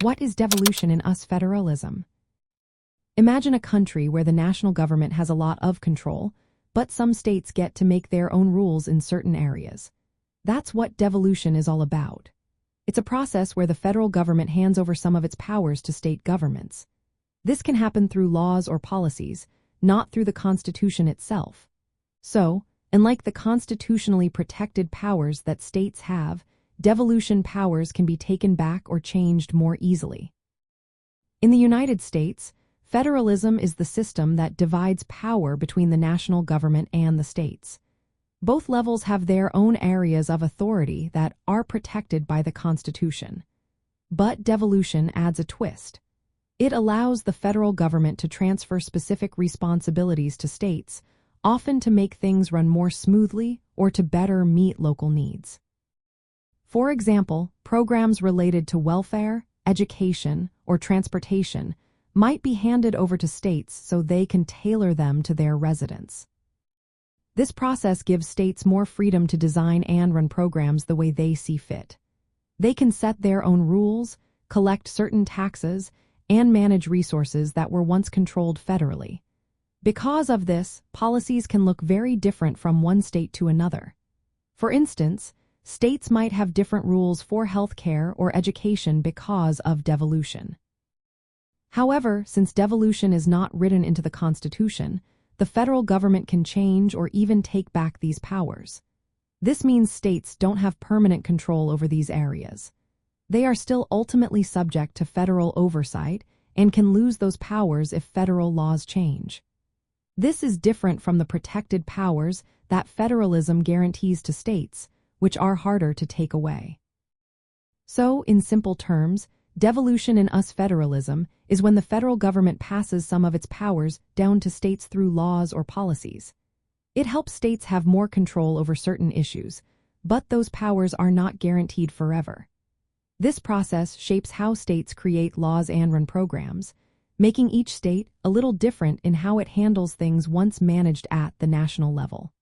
What is devolution in us federalism? Imagine a country where the national government has a lot of control, but some states get to make their own rules in certain areas. That's what devolution is all about. It's a process where the federal government hands over some of its powers to state governments. This can happen through laws or policies, not through the Constitution itself. So, unlike the constitutionally protected powers that states have, devolution powers can be taken back or changed more easily. In the United States, federalism is the system that divides power between the national government and the states. Both levels have their own areas of authority that are protected by the Constitution. But devolution adds a twist. It allows the federal government to transfer specific responsibilities to states, often to make things run more smoothly or to better meet local needs. For example, programs related to welfare, education, or transportation might be handed over to states so they can tailor them to their residents. This process gives states more freedom to design and run programs the way they see fit. They can set their own rules, collect certain taxes, and manage resources that were once controlled federally. Because of this, policies can look very different from one state to another. For instance, states might have different rules for health care or education because of devolution. However, since devolution is not written into the Constitution, the federal government can change or even take back these powers. This means states don't have permanent control over these areas. They are still ultimately subject to federal oversight and can lose those powers if federal laws change. This is different from the protected powers that federalism guarantees to states, which are harder to take away. So, in simple terms, devolution in us federalism is when the federal government passes some of its powers down to states through laws or policies. It helps states have more control over certain issues, but those powers are not guaranteed forever. This process shapes how states create laws and run programs, making each state a little different in how it handles things once managed at the national level.